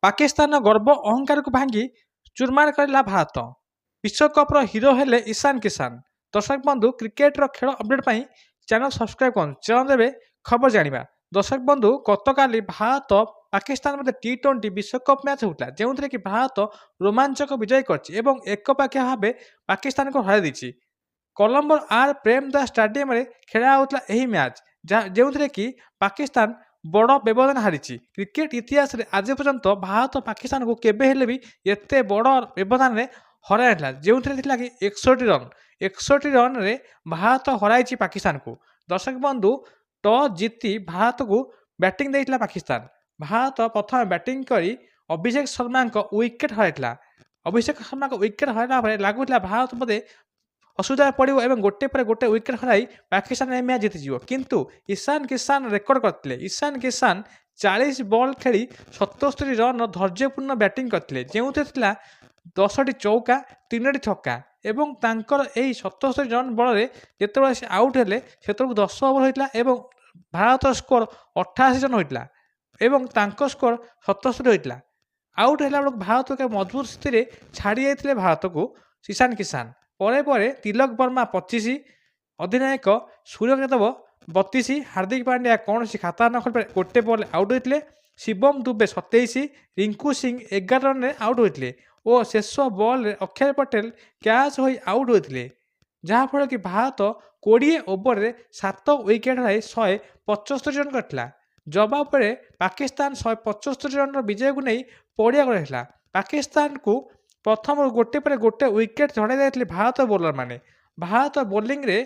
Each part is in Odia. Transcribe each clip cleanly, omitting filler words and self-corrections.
ପାକିସ୍ତାନର ଗର୍ବ ଅହଙ୍କାରକୁ ଭାଙ୍ଗି ଚୁରମାର କରିଲା ଭାରତ। ବିଶ୍ୱକପ୍ର ହିରୋ ହେଲେ ଇଶାନ କିଶାନ। ଦର୍ଶକ ବନ୍ଧୁ କ୍ରିକେଟର ଖେଳ ଅପଡେଟ୍ ପାଇଁ ଚ୍ୟାନେଲ ସବସ୍କ୍ରାଇବ କରନ୍ତୁ। ଚାଲନ୍ତୁ ଏବେ ଖବର ଜାଣିବା। ଦର୍ଶକ ବନ୍ଧୁ ଗତକାଲି ଭାରତ ପାକିସ୍ତାନ ମଧ୍ୟରେ ଟି20 ବିଶ୍ୱକପ୍ ମ୍ୟାଚ୍ ହେଉଥିଲା, ଯେଉଁଥିରେ କି ଭାରତ ରୋମାଞ୍ଚକ ବିଜୟ କରିଛି ଏବଂ ଏକପାଖିଆ ଭାବେ ପାକିସ୍ତାନକୁ ହରାଇ ଦେଇଛି। କଲମ୍ବୋର ଆର୍ ପ୍ରେମଦାସ ଷ୍ଟାଡିୟମରେ ଖେଳା ହେଉଥିଲା ଏହି ମ୍ୟାଚ୍, ଯେଉଁଥିରେ କି ପାକିସ୍ତାନ ବଡ଼ ବ୍ୟବଧାନ ହାରିଛି। କ୍ରିକେଟ ଇତିହାସରେ ଆଜି ପର୍ଯ୍ୟନ୍ତ ଭାରତ ପାକିସ୍ତାନକୁ କେବେ ହେଲେ ବି ଏତେ ବଡ଼ ବ୍ୟବଧାନରେ ହରାଇ ନଥିଲା, ଯେଉଁଥିରେ ଥିଲା କି 61 ରନ୍। 61 ରନ୍ରେ ଭାରତ ହରାଇଛି ପାକିସ୍ତାନକୁ। ଦର୍ଶକ ବନ୍ଧୁ ଟସ୍ ଜିତି ଭାରତକୁ ବ୍ୟାଟିଂ ଦେଇଥିଲା ପାକିସ୍ତାନ। ଭାରତ ପ୍ରଥମେ ବ୍ୟାଟିଂ କରି ଅଭିଷେକ ଶର୍ମାଙ୍କ ୱିକେଟ୍ ହରାଇଥିଲା। ଅଭିଷେକ ଶର୍ମାଙ୍କ ୱିକେଟ୍ ହରାଇଲା ପରେ ଲାଗୁଥିଲା ଭାରତ ବୋଧେ ଅସୁବିଧାରେ ପଡ଼ିବ ଏବଂ ଗୋଟେ ପରେ ଗୋଟେ ୱିକେଟ୍ ହରାଇ ପାକିସ୍ତାନ ଏହି ମ୍ୟାଚ୍ ଜିତିଯିବ। କିନ୍ତୁ ଇଶାନ କିଶାନ ରେକର୍ଡ କରିଥିଲେ। ଇଶାନ କିଶାନ 40 ବଲ୍ ଖେଳି 77 ରନ୍ର ଧୈର୍ଯ୍ୟପୂର୍ଣ୍ଣ ବ୍ୟାଟିଂ କରିଥିଲେ, ଯେଉଁଥିରେ ଥିଲା 10ଟି ଚୌକା 3ଟି ଛକା ଏବଂ ତାଙ୍କର ଏହି 77 ରନ୍ ବଳରେ ଯେତେବେଳେ ସେ ଆଉଟ୍ ହେଲେ ସେତେବେଳକୁ 10 ଓଭର ହୋଇଥିଲା ଏବଂ ଭାରତର ସ୍କୋର 88 ରନ୍ ହୋଇଥିଲା ଏବଂ ତାଙ୍କ ସ୍କୋର 77 ହୋଇଥିଲା। ଆଉଟ୍ ହେଲା ବେଳକୁ ଭାରତ ଏକ ମଜବୁତ ସ୍ଥିତିରେ ଛାଡ଼ି ଯାଇଥିଲେ ଭାରତକୁ ଇଶାନ କିଶାନ। ପରେ ପରେ ତିଲକ ବର୍ମା 25, ଅଧିନାୟକ ସୂର୍ଯ୍ୟ ଯାଦବ 32, ହାର୍ଦ୍ଦିକ ପାଣ୍ଡ୍ୟା କୌଣସି ଖାତା ନ ଖୋଲି ଗୋଟେ ବଲ୍ରେ ଆଉଟ୍ ହୋଇଥିଲେ। ଶିବମ ଦୁବେ 27, ରିଙ୍କୁ ସିଂ 11 ରନ୍ରେ ଆଉଟ୍ ହୋଇଥିଲେ ଓ ଶେଷ ବଲ୍ରେ ଅକ୍ଷର ପଟେଲ କ୍ୟାଚ୍ ହୋଇ ଆଉଟ୍ ହୋଇଥିଲେ, ଯାହାଫଳରେ କି ଭାରତ 20 ଓଭରରେ 7 ୱିକେଟ୍ ହରାଇ 175 ରନ୍ କରିଥିଲା। ଜବାବରେ ପାକିସ୍ତାନ 175 ରନ୍ର ବିଜୟକୁ ନେଇ ପଡ଼ିଆକୁ ରହିଥିଲା। ପାକିସ୍ତାନକୁ ପ୍ରଥମରୁ ଗୋଟେ ପରେ ଗୋଟେ ୱିକେଟ୍ ଝଡ଼ାଇ ଦେଇଥିଲେ ଭାରତ ବୋଲରମାନେ। ଭାରତ ବୋଲିଂରେ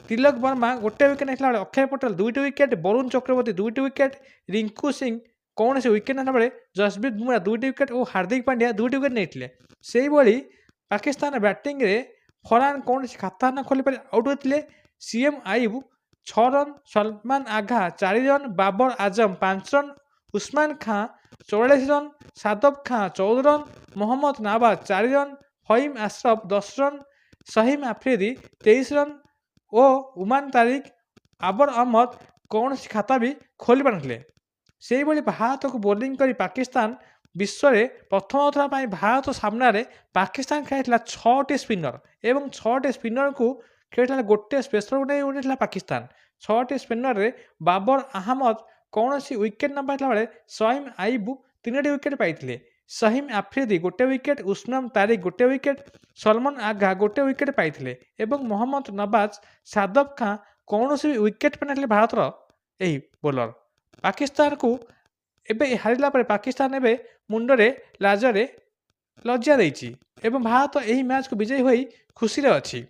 ତିଲକ ବର୍ମା ଗୋଟେ ୱିକେଟ୍ ନେଇଥିଲା ବେଳେ ଅକ୍ଷୟ ପଟେଲ 2ଟି ୱିକେଟ୍, ବରୁଣ ଚକ୍ରବର୍ତ୍ତୀ 2ଟି ୱିକେଟ୍, ରିଙ୍କୁ ସିଂ କୌଣସି ୱିକେଟ୍ ନେଲା ବେଳେ ଜସପ୍ରୀତ ବୁମରା 2ଟି ୱିକେଟ୍ ଓ ହାର୍ଦ୍ଦିକ ପାଣ୍ଡ୍ୟା 2ଟି ୱିକେଟ୍ ନେଇଥିଲେ। ସେହିଭଳି ପାକିସ୍ତାନ ବ୍ୟାଟିଂରେ ଫରହାନ କୌଣସି ଖାତା ନ ଖୋଲି ପାରି ଆଉଟ୍ ହୋଇଥିଲେ। Saim Ayub 6 run, Salman Agha 4 run, Babar Azam 5 run, Usman Khan 44 run, Shadab Khan 14 run, Mohammad Nawaz 4 run, Faheem Ashraf 10 run, Shaheen Afridi 23 run ଓ ଉମାନ ତାରିକ, ଆବର ଅହମ୍ମଦ କୌଣସି ଖାତା ବି ଖୋଲି ପାରିନଥିଲେ। ସେହିଭଳି ଭାରତକୁ ବୋଲିଂ କରି ପାକିସ୍ତାନ ବିଶ୍ୱରେ ପ୍ରଥମ ଥର ପାଇଁ ଭାରତ ସାମ୍ନାରେ ପାକିସ୍ତାନ ଖେଳିଥିଲା 6ଟି ସ୍ପିନର ଏବଂ 6ଟି ସ୍ପିନରକୁ ଖେଳିଥିଲା ଗୋଟେ ସ୍ପେଶରକୁ ନେଇ ଉଠିଥିଲା ପାକିସ୍ତାନ। 6ଟି ସ୍ପିନରରେ ବାବର ଆହମଦ କୌଣସି ୱିକେଟ୍ ନ ପାଇଥିଲା ବେଳେ ସହିମ ଆୟୁବ 3ଟି ୱିକେଟ୍ ପାଇଥିଲେ। ସହିମ ଆଫ୍ରିଦି ଗୋଟେ ୱିକେଟ୍, ଉସମାନ ତାରିକ ଗୋଟେ ୱିକେଟ୍, ସଲମାନ ଆଘା ଗୋଟେ ୱିକେଟ୍ ପାଇଥିଲେ ଏବଂ ମହମ୍ମଦ ନୱାଜ, ସାଦବ ଖାଁ କୌଣସି ୱିକେଟ୍ ପାଇନଥିଲେ ଭାରତର ଏହି ବୋଲର। ପାକିସ୍ତାନକୁ ଏବେ ହାରିଲା ପରେ ପାକିସ୍ତାନ ଏବେ ମୁଣ୍ଡରେ ଲାଜରେ ଲଜ୍ଜା ଦେଇଛି ଏବଂ ଭାରତ ଏହି ମ୍ୟାଚ୍କୁ ବିଜୟୀ ହୋଇ ଖୁସିରେ ଅଛି।